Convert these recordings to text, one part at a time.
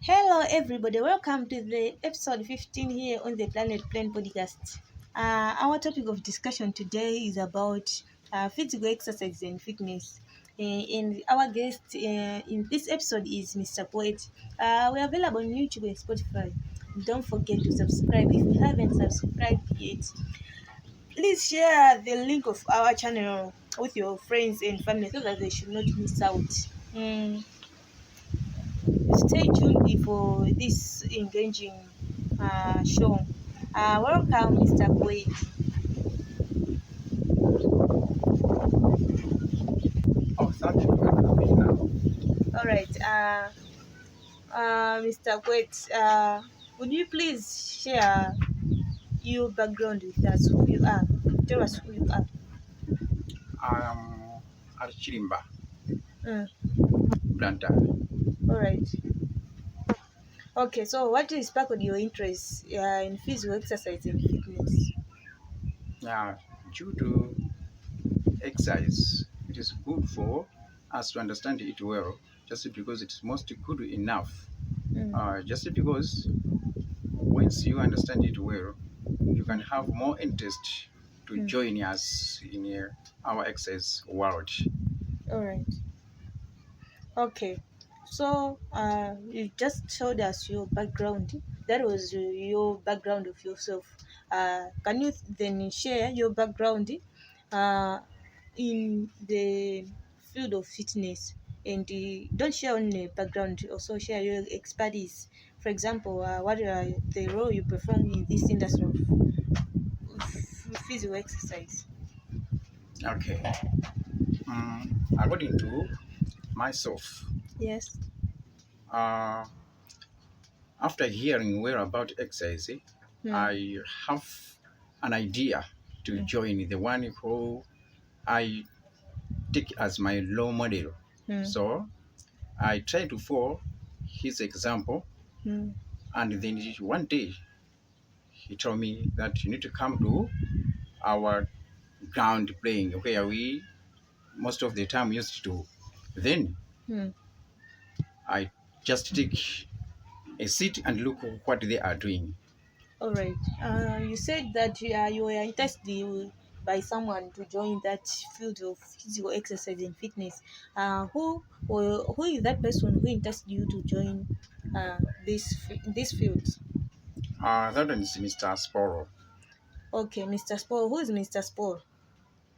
Hello, everybody. Welcome to the episode 15 here on the Planet Plan podcast. Our topic of discussion today is about physical exercise and fitness. And our guest in this episode is Mr. Poet. We're available on YouTube and Spotify. Don't forget to subscribe if you haven't subscribed yet. Please share the link of our channel with your friends and family so that they should not miss out. Mm, Stay tuned for this engaging show. Welcome, Mr. Quaid. Oh, thank you. Now. All right, Mr. Quaid, would you please share your background with us, who you are? Tell us who you are. I am at Chirimba, Mm, Blanta. all right. Okay, so what is sparked your interest in physical exercise and fitness? Yeah, due to exercise, it is good for us to understand it well, just because it's most good enough. Mm, Just because once you understand it well, you can have more interest to mm, join us in our exercise world. all right. Okay, so you just told us your background. That was your background of yourself. Can you then share your background uh, in the field of fitness? And don't share only background, also share your expertise. For example, what are the role you perform in this industry of physical exercise? Okay. According to myself, Yes. uh, after hearing well about exercise, Mm, I have an idea to mm, join the one who I take as my role model. mm, So I try to follow his example, mm. and then one day he told me that you need to come to our ground playing where we most of the time used to. Then Mm. I just take a seat and look what they are doing. All right. You said that you were interested by someone to join that field of physical exercise and fitness. Who is that person who interested you to join this field? That one is Mr. Sporo. Okay, Mr. Spore. Who is Mr. Spore?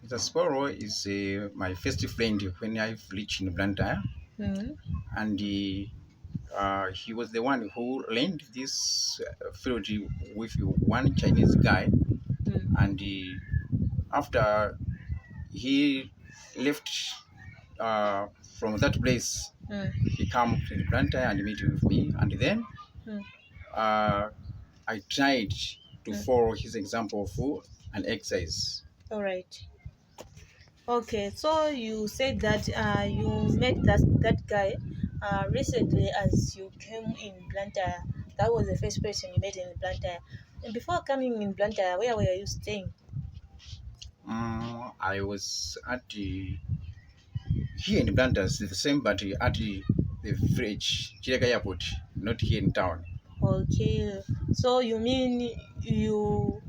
Mr. Sporo is my first friend when I've reached in Blantyre, Mm, and he was the one who learned this field with one Chinese guy. mm, And after he left uh, from that place, mm, he came to the Blantyre and meet with me. And then mm, uh, I tried to mm. follow his example of an exercise. All right. Okay, so you said that you met that guy recently as you came in Blantyre. That was the first person you met in Blantyre. And before coming in Blantyre, where were you staying? I was at here in Blantyre, it's the same, but at the village, Chireka Airport, not here in town. Okay, so you mean you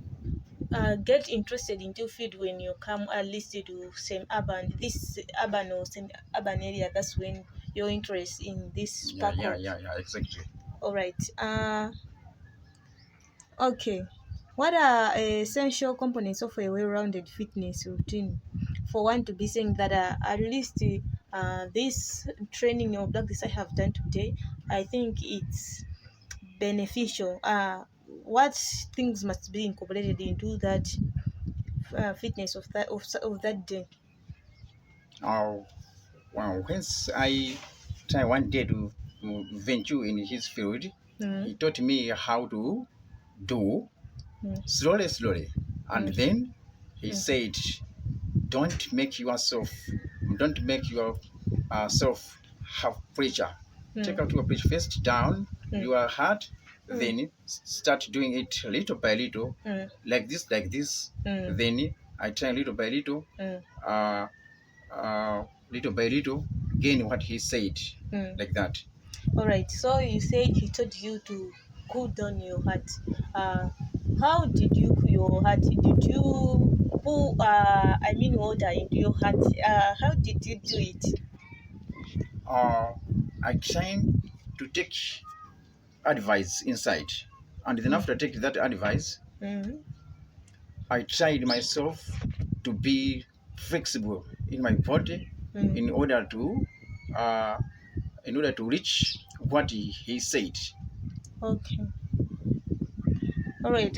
get interested into food when you come at least to same urban, this urban or same urban area. That's when your interest in this Yeah, yeah, sparkled. yeah, yeah, exactly. All right. Okay. What are essential components of a well-rounded fitness routine for one to be saying that at least this training or practice I have done today, I think it's beneficial. What things must be incorporated into that fitness of that day? Oh, well, once I try one day to venture in his field, Mm, he taught me how to do mm, slowly, slowly. And mm, then he mm, said, don't make yourself, don't make yourself have pressure. Take mm, out your pressure first down mm, your heart, mm, then start doing it little by little, mm, like this. mm, Then I try mm, uh, little by little, gain what he said, mm. like that. All right. So you said he told you to cool down your heart. Uh, how did you cool your heart? Did you put water into your heart? How did you do it? Uh, I try to take advice inside, and then Mm. after taking that advice, Mm. I tried myself to be flexible in my body Mm. in order to uh, reach what he said. Okay. All right.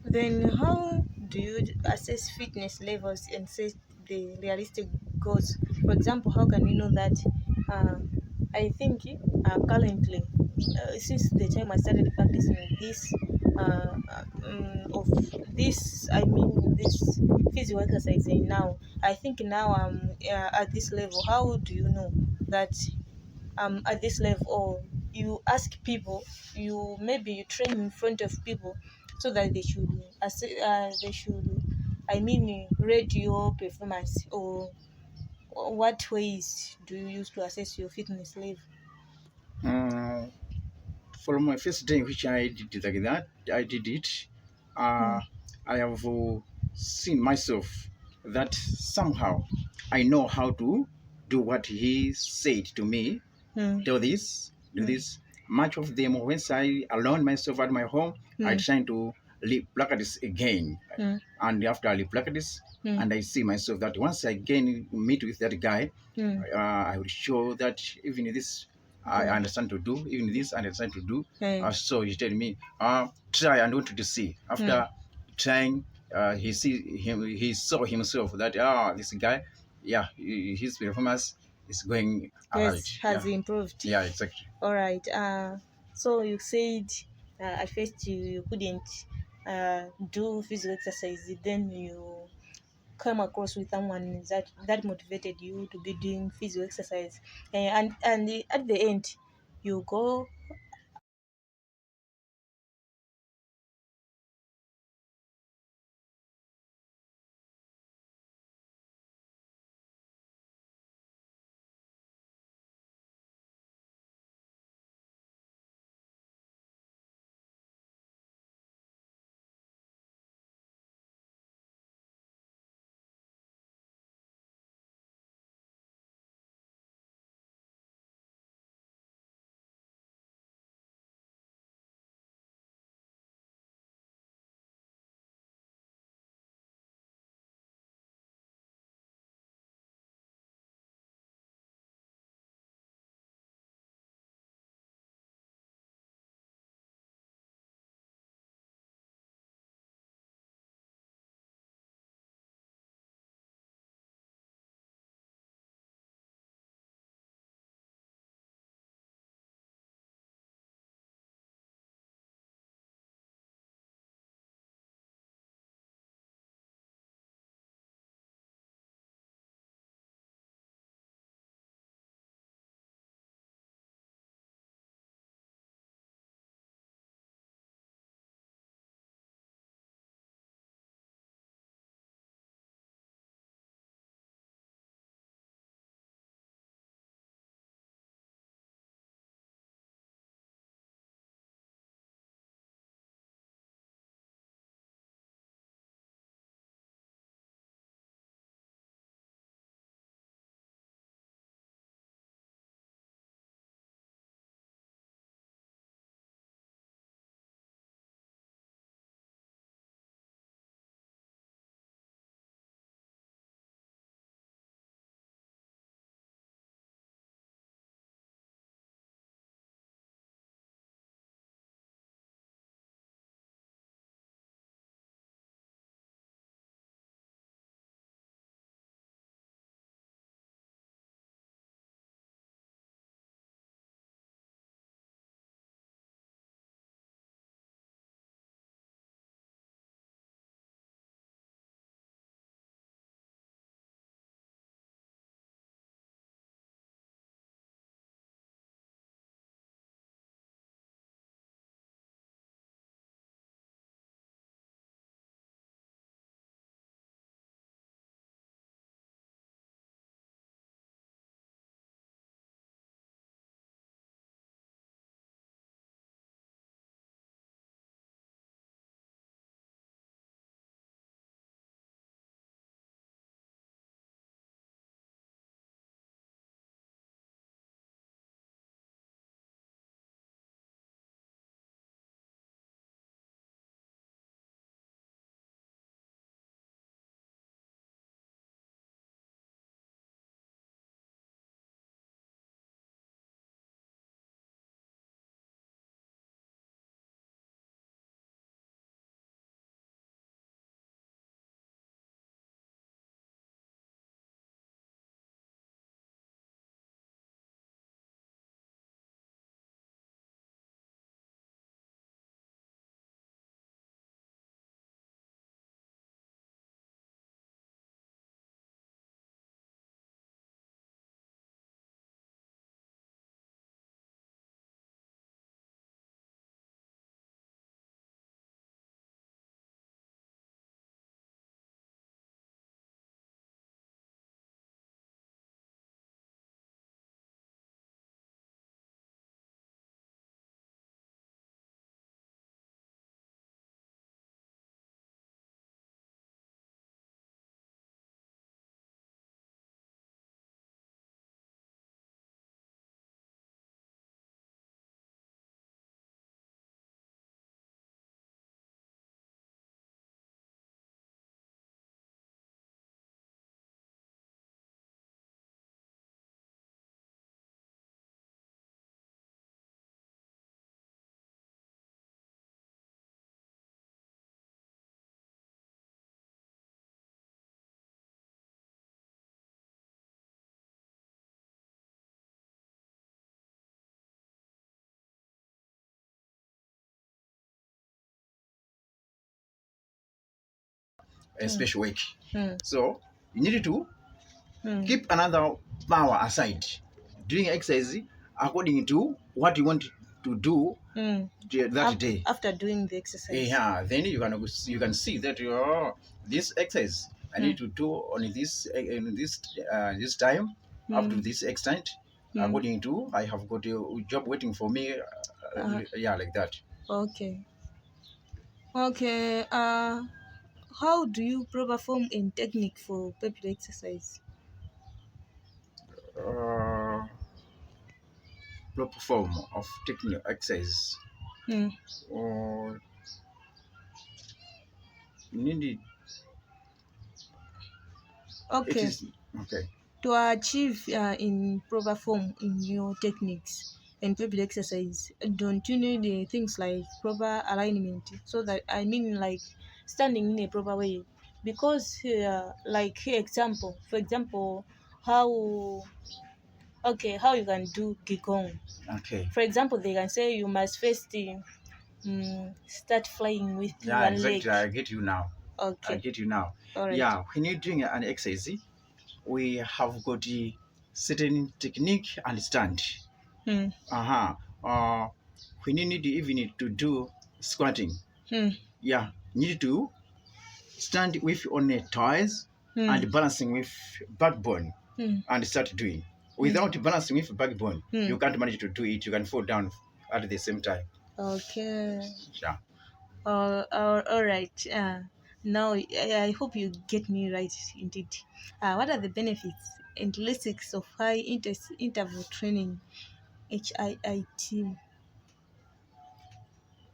Then how do you assess fitness levels and set the realistic goals? For example, how can you know that? Uh, I think currently, since the time I started practicing this, of this, I mean this physical exercising now, I think now I'm at this level. How do you know that at this level? Or you ask people, you maybe you train in front of people so that they should, I mean, rate your performance, or what ways do you use to assess your fitness level? Uh, for my first day, which I did it like that, I did it. Hmm. Uh, I have seen myself that somehow I know how to do what he said to me. Hmm. Do this, do Hmm. this. Much of them, once I alone myself at my home, I Hmm. try to practice again. Hmm. And after I practice, Hmm. and I see myself that once I again meet with that guy, Hmm. I will show that even this I Hmm. understand to do, even this I understand to do. Hmm. So he tell me, try and want to see. Hmm. After trying, he saw himself that this guy, yeah, his performance is going alright. Yes, Yeah, has improved. yeah, exactly. All right. So you said at first you couldn't do physical exercise, then you come across with someone that motivated you to be doing physical exercise, and at the end you go a special week. Mm. So you need to Mm. keep another power aside, doing exercise according to what you want to do Mm. that day. After doing the exercise. Yeah, then you can see that this exercise I need Mm. to do on this time up to Mm. this extent. Mm. According to I have got a job waiting for me. Yeah, like that. Okay. Okay. How do you perform in technique for peptide exercise? Uh, Proper form of taking exercise. Mm. Or need it Okay. is okay. To achieve in proper form in your techniques and peptide exercise, don't you need things like proper alignment? So that I mean, like standing in a proper way. Because like here example, for example, how how you can do gigong. Okay. For example, they can say you must first start flying with Yeah, one leg. exactly. I get you now. I Okay, get you now. all right. Yeah, when you're doing an exercise, we have got a certain technique and stand. Hmm. Uh-huh. Uh, when you need even to do squatting, Hmm. yeah, you need to stand with only toes Hmm. and balancing with backbone Hmm. and start doing. Hmm. Without balancing with backbone, Hmm. you can't manage to do it. You can fall down at the same time. Okay. Yeah. All right. Now I hope you get me right indeed. What are the benefits and risks of high interval training, HIIT?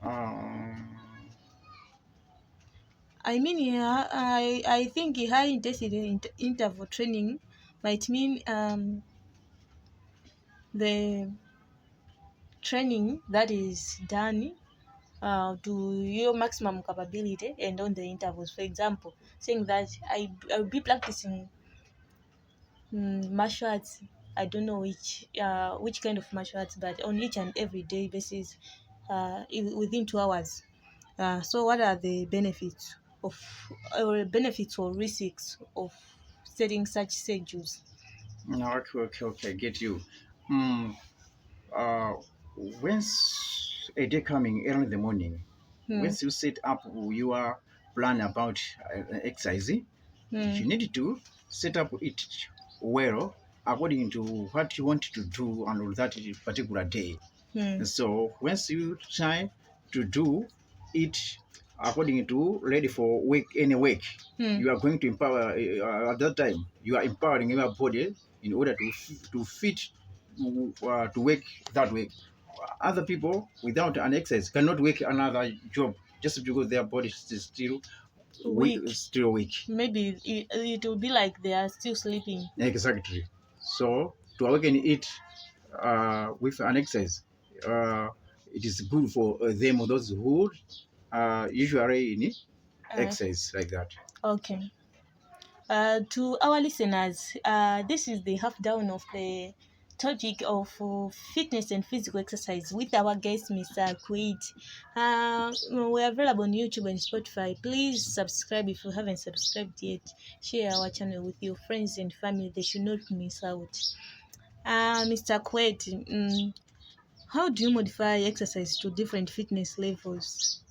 Um, I mean, yeah, I think high intensity interval training might mean the training that is done to your maximum capability and on the intervals. For example, saying that I will be practicing martial arts. I don't know which kind of martial arts, but on each and every day basis, within 2 hours. So, what are the benefits of or risks of setting such schedules? no, okay, get you. Hmm. Uh, once a day coming early in the morning, Hmm. once you set up your plan about exercise, Hmm. you need to set up it well according to what you want to do on that particular day. Hmm. So once you try to do it according to ready for week any week, Hmm. you are going to empower at that time. You are empowering your body in order to fit to work that week. Other people without an exercise cannot work another job just because their body is Weak. still weak. Maybe it will be like they are still sleeping. Exactly. So to awaken it with an exercise, it is good for them, those who usually in Uh, exercise like that. okay. To our listeners, this is the half down of the topic of fitness and physical exercise with our guest, Mr. Quaid. We're available on YouTube and Spotify. Please subscribe if you haven't subscribed yet. Share our channel with your friends and family. They should not miss out. Mr. Quaid, how do you modify exercise to different fitness levels?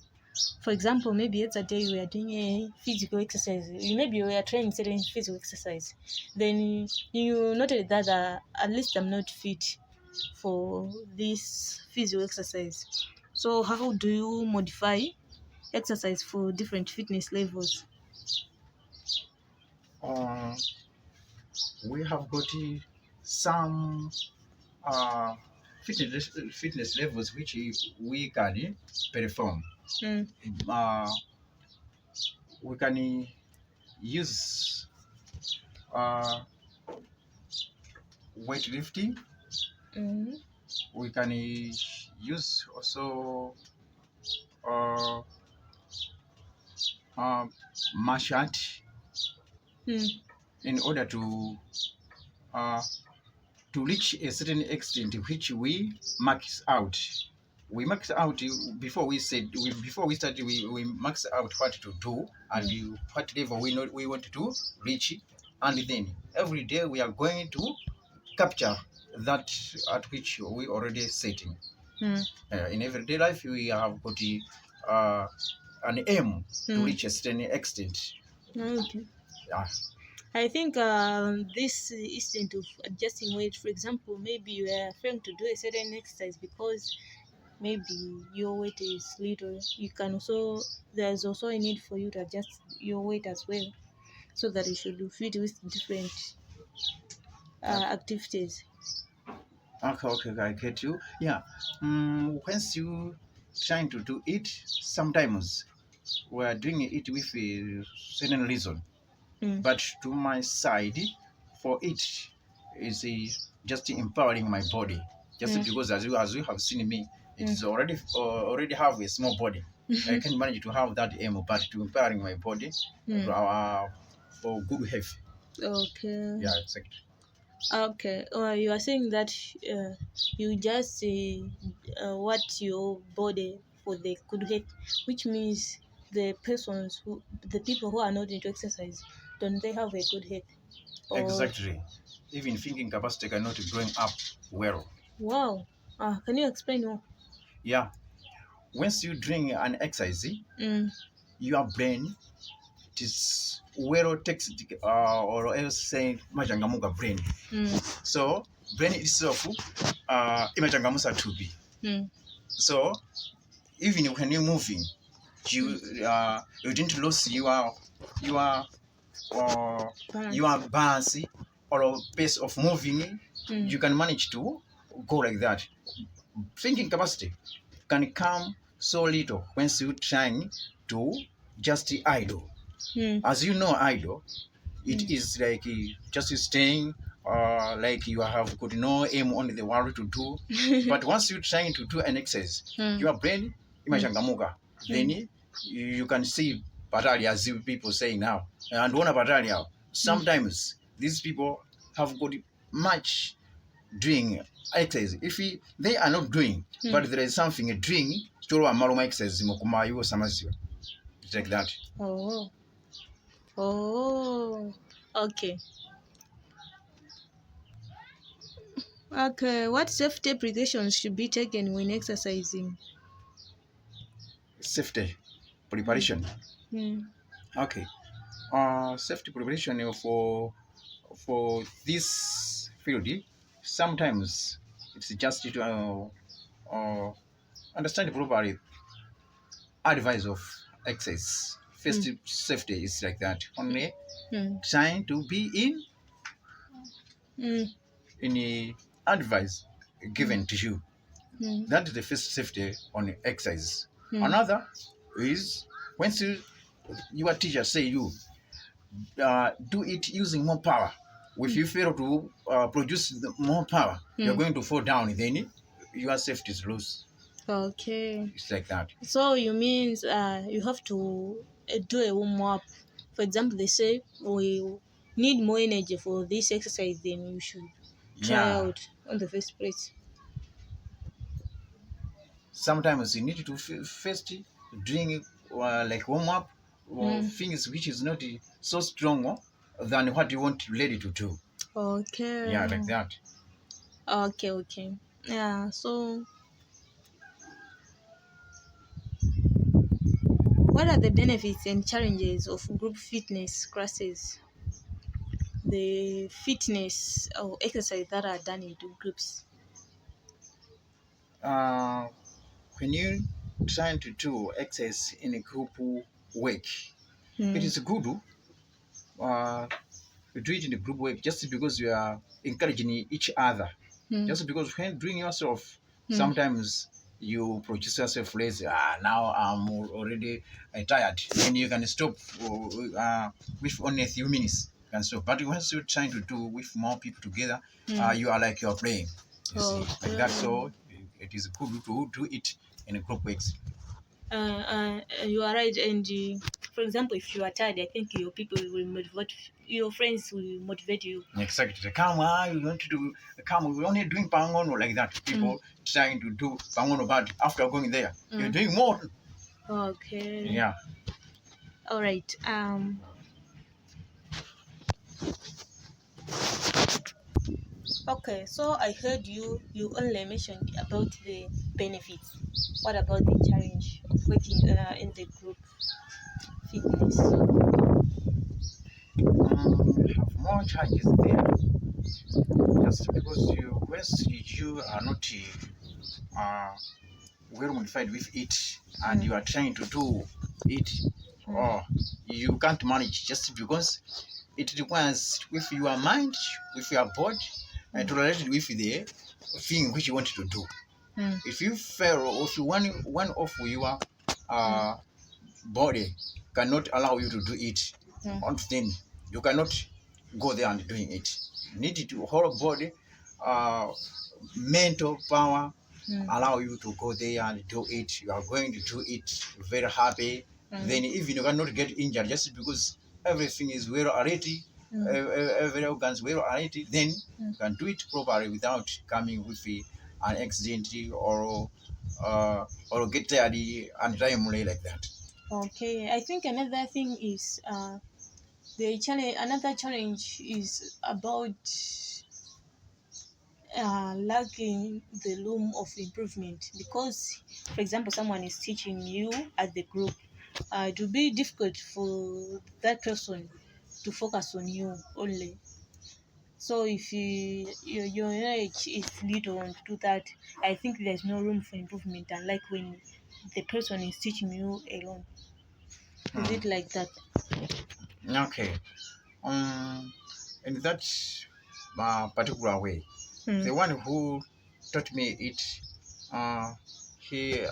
For example, maybe yesterday we are doing a physical exercise. Maybe we are trying certain physical exercise. Then you noted that at least I'm not fit for this physical exercise. So how do you modify exercise for different fitness levels? Uh, we have got some uh, fitness levels which we can perform. Mm, Uh, we can use uh, weightlifting. mm, We can use also uh, um, martial art mm, in order uh, to reach a certain extent which we max out. we max out before we start we max out what to do and what level we want to reach, and then every day we are going to capture that at which we already setting. In everyday life we have got an aim to reach a certain extent. Okay. Yeah. I think this instant of adjusting weight, for example, maybe you are trying to do a certain exercise because maybe your weight is little. You can also, there's also a need for you to adjust your weight as well, so that it should fit with different activities. Okay, I get you. Yeah. Once you trying to do it, sometimes we are doing it with a certain reason. But to my side, for it is just empowering my body. Just because as you have seen me, it is already have a small body. I can manage to have that aim, but to empowering my body for good health. Okay. Yeah, exactly. Okay. You are saying that you just what your body for the good health, which means the people who are not into exercise, don't they have a good health? Or, Exactly. Even thinking capacity cannot growing up well. wow. Can you explain more? Yeah. Once you doing an exercise, your brain it is well text or else saying machangamuka brain. So brain itself imachangamusa to be. So even when you're moving, you didn't lose your balance or pace of moving. You can manage to go like that. Thinking capacity can come so little when you're trying to just idle. As you know, idle, it is like just staying like you have got no aim on the world to do. But once you're trying to do an exercise, your brain imachangamuka. Then you can see batalia, as people say now. And one batalia, sometimes these people have got much doing exercise. If they are not doing, but there is something doing, exercise it's like that. Oh, okay. Okay, what safety precautions should be taken when exercising? Safety preparation. Okay. Safety preparation for this field. Sometimes it's just to understand properly advice of exercise. First safety is like that. Only trying to be in a advice given to you. That is the first safety on exercise. Another is when your teacher say you do it using more power. If you fail to produce more power, you're going to fall down. Then your safety is lost. Okay. It's like that. So you means you have to do a warm up. For example, they say we need more energy for this exercise, then you should try out on the first place. Sometimes you need to first drink like warm up or things which is not so strong than what you want ready to do. Okay. Yeah, like that. Okay. Yeah. So, what are the benefits and challenges of group fitness classes? The fitness or exercise that are done into groups. When you trying to do exercise in a group work, it is good to do it in a group work just because you are encouraging each other. Just because when doing yourself, sometimes you produce yourself lazy. Now I'm already tired. Then you can stop with only a few minutes. And so, but once you're trying to do with more people together, you are like you're playing. You see, like that. So it is good to do it in a group works. You are right, and for example, if you are tired, I think your people will motivate, your friends will motivate you. Exactly. Come on, you want to do, come, we're only doing pangono like that. People trying to do pangono, but after going there, you're doing more. Okay. Yeah. All right. Okay, so I heard you only mentioned about the benefits. What about the challenge of working in the group fitness? Have more challenges there. Just because you are not uh, well modified with it, and you are trying to do it, or you can't manage just because it requires with your mind, with your body, and to relate it with the thing which you want to do. If you fail, or if one of your uh, body cannot allow you to do it, then you cannot go there and doing it. You need to whole body, uh, mental power allow you to go there and do it. You are going to do it very happy. Then even you cannot get injured just because everything is well already, every organs well already, then you can do it properly without coming with an accident or get tired untimely like that. Okay, I think another thing is the challenge. Another challenge is about lacking the room of improvement, because, for example, someone is teaching you at the group. It will be difficult for that person to focus on you only. So if your knowledge is little on to do that, I think there's no room for improvement. Unlike when the person is teaching you alone, is it like that? Okay. Um, in that particular way, the one who taught me it, uh, he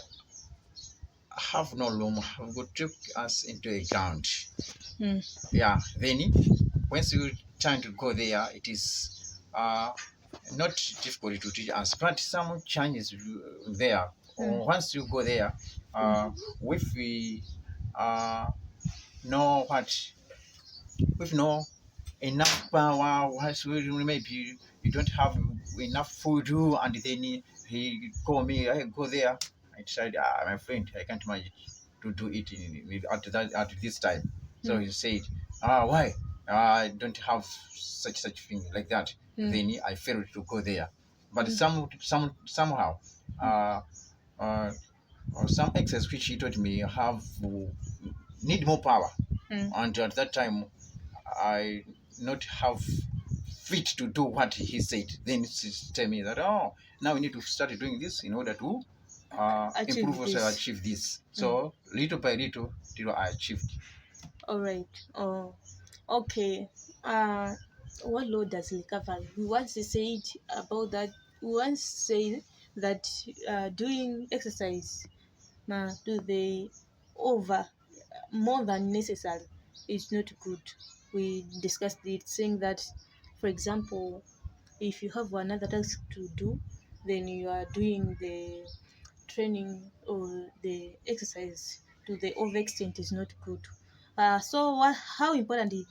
have no room, would took us into account. Yeah, then once you trying to go there, it is not difficult to teach us, but some changes there. Once you go there, with the know what, with no enough power, once maybe you don't have enough food, and then he call me, I go there. I said, my friend, I can't manage to do it at this time. So he said, why? I don't have such thing like that. Then I failed to go there. But somehow, uh, uh, some exercise which he taught me have need more power, and at that time I not have fit to do what he said. Then he tell me that, now we need to start doing this in order to improve us, achieve this. So little by little till I achieved. All right. Oh, okay. What law does recovery? We once said about that. We once said that doing exercise, do they over more than necessary is not good. We discussed it, saying that, for example, if you have another task to do, then you are doing the training or the exercise to the over extent is not good. So how important is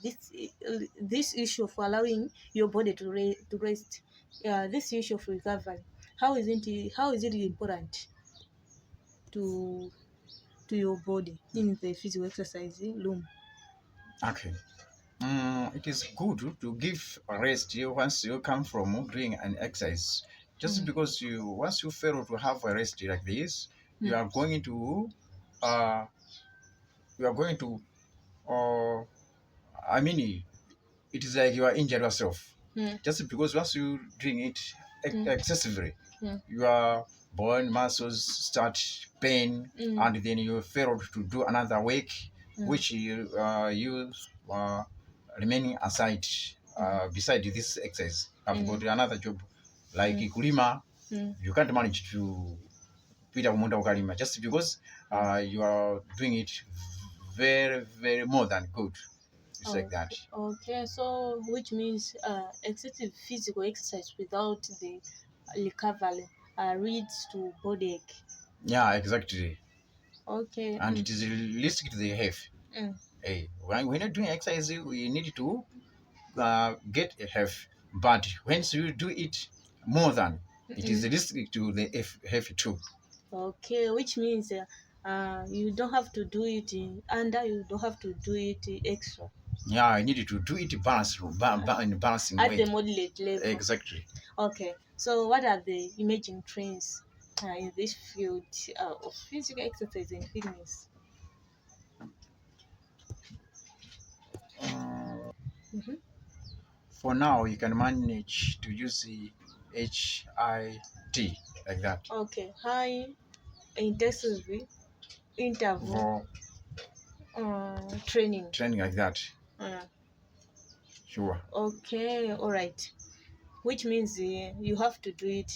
this issue of allowing your body to rest? This issue of recovery. How is it important to your body in the physical exercise room? Okay. It is good to give a rest once you come from doing an exercise. Just because once you fail to have a rest like this, you are going to uh, you are going to uh, I mean, it is like you are injured yourself. Just because once you doing it excessively, your bone muscles start pain, and then you fail to do another work, which you remaining aside beside this exercise. Have got another job like kulima. You can't manage to pita kumunda ukalima just because you are doing it very more than good. It's like that. Okay, so which means excessive physical exercise without the recovery leads to body ache. Yeah, exactly. Okay. And it is realistic to the health. When you're doing exercise, we need to get a health. But once you do it more than, it is risky to the health too. Okay, which means you don't have to do it under, you don't have to do it extra Yeah, I need to do it in a balancing at way. the moderate level. Exactly. Okay, so what are the emerging trends in this field of physical exercise and fitness? Uh, Mm-hmm. for now, you can manage to use the HIT like that Okay, high intensity interval for training. training like that. Uh, Sure. okay, all right. Which means you have to do it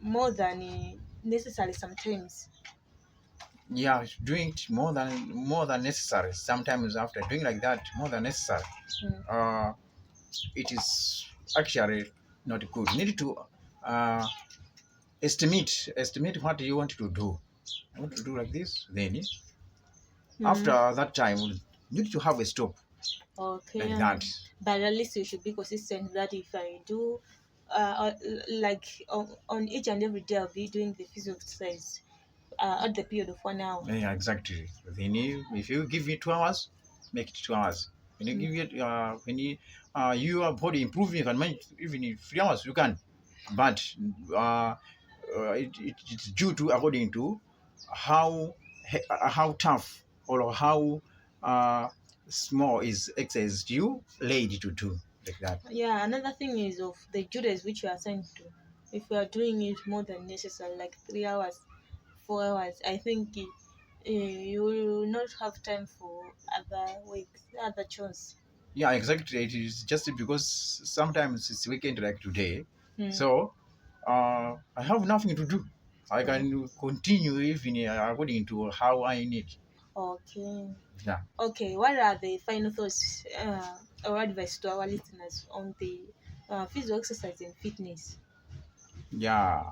more than necessary sometimes. Yeah, doing it more than necessary. Sometimes after doing like that more than necessary, Mm. uh, it is actually not good. You need to uh, estimate what you want to do. I want to do like this. Then after Mm. that time, you need to have a stop Okay, like that. but at least you should be consistent that if I do like on each and every day I'll be doing the physical exercise at the period of 1 hour. Yeah, exactly. Then if you give me 2 hours, make it 2 hours. When you Mm. give it, your body improving, you can manage even in 3 hours. You can, but it's due to according to how how tough or how small is exercise you laid to do like that. Yeah, another thing is of the duties which you are assigned to. If you are doing it more than necessary, like 3 hours, 4 hours, I think you will not have time for other works, other chores. Yeah, exactly. It is just because sometimes it's weekend like today, Mm. so I have nothing to do. I can continue even according to how I need. Okay. Yeah. Okay, what are the final thoughts or advice to our listeners on the physical exercise and fitness? Yeah.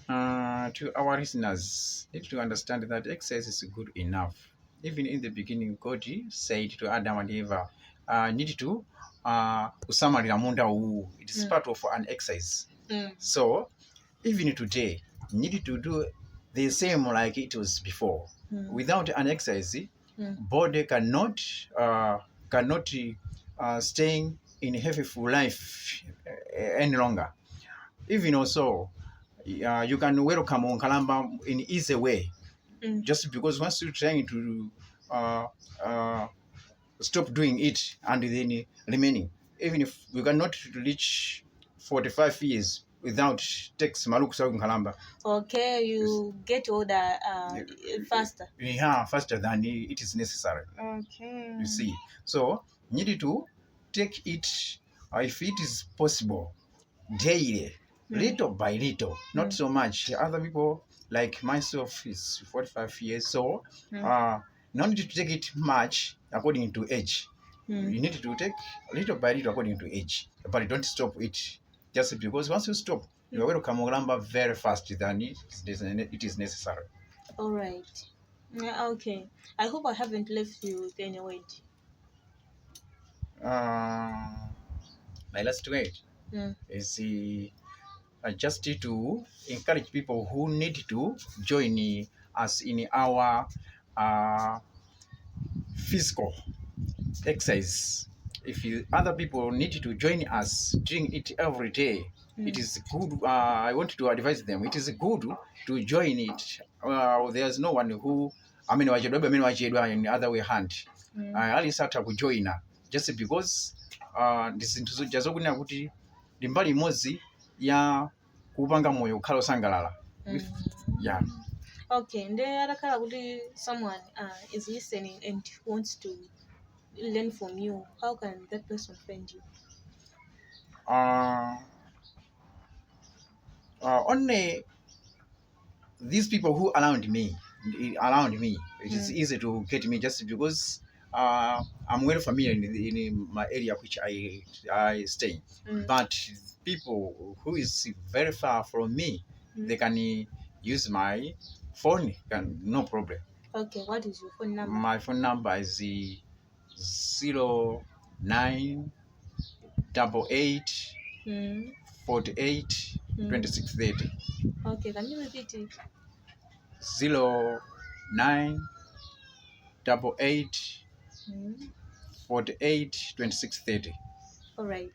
To our listeners, need to understand that exercise is good enough. Even in the beginning, God said to Adam and Eva, need to kusamalira munda uwu. It is Mm. part of an exercise. Mm. So even today, need to do the same like it was before. Mm. Without an exercise, Mm. body cannot staying in healthful life any longer. Even also, you can welcome Onkalamba in easy way. Mm. Just because once you're trying to uh, uh, stop doing it and then remaining, even if we cannot reach 45 years without text Maluku Onkalamba. Okay, you get older faster. Yeah, faster than it is necessary. Okay. You see, so need to take it if it is possible daily, little by little, not so much. Other people like myself is 45 years, so no need to take it much according to age. You need to take little by little according to age, but don't stop it just because once you stop, you will come very fast than it is necessary. All right. Yeah, okay. I hope I haven't left you with any word. My last word Mm. is just to encourage people who need to join us in our uh, physical exercise. If other people need to join us doing it every day, it is good. I want to advise them. It is good to join it. There's no one who in other way hand. Alisata kujoina just because ndizinthu jazokunena kuti ndi mbali imodzi ya kupanga moyo kukhala osangalala. Yeah. Okay, and arakala kuti someone is listening and wants to learn from you. How can that person find you? Only these people who around me, it is easy to get me just because I'm well familiar in my area which I stay. But people who is very far from me, they can use my phone, no problem. Okay, what is your phone number? My phone number is 0988 Mm. 48 Mm. 2630. Okay, can you repeat it? 0988 Mm. 48 2630. All right.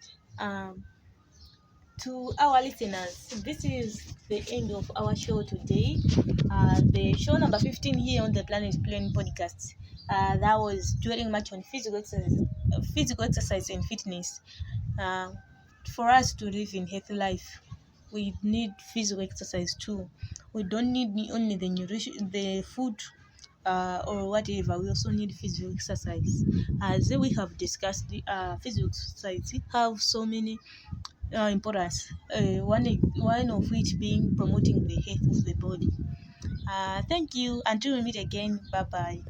To our listeners, this is the end of our show today. The show number 15 here on the Planet Plane podcast. That was dwelling much on physical exercise and fitness. Uh, for us to live in healthy life, we need physical exercise too. We don't need only the nutrition, the food, or whatever. We also need physical exercise. As we have discussed, the physical exercise have so many importance. One of which being promoting the health of the body. Thank you. Until we meet again. Bye bye.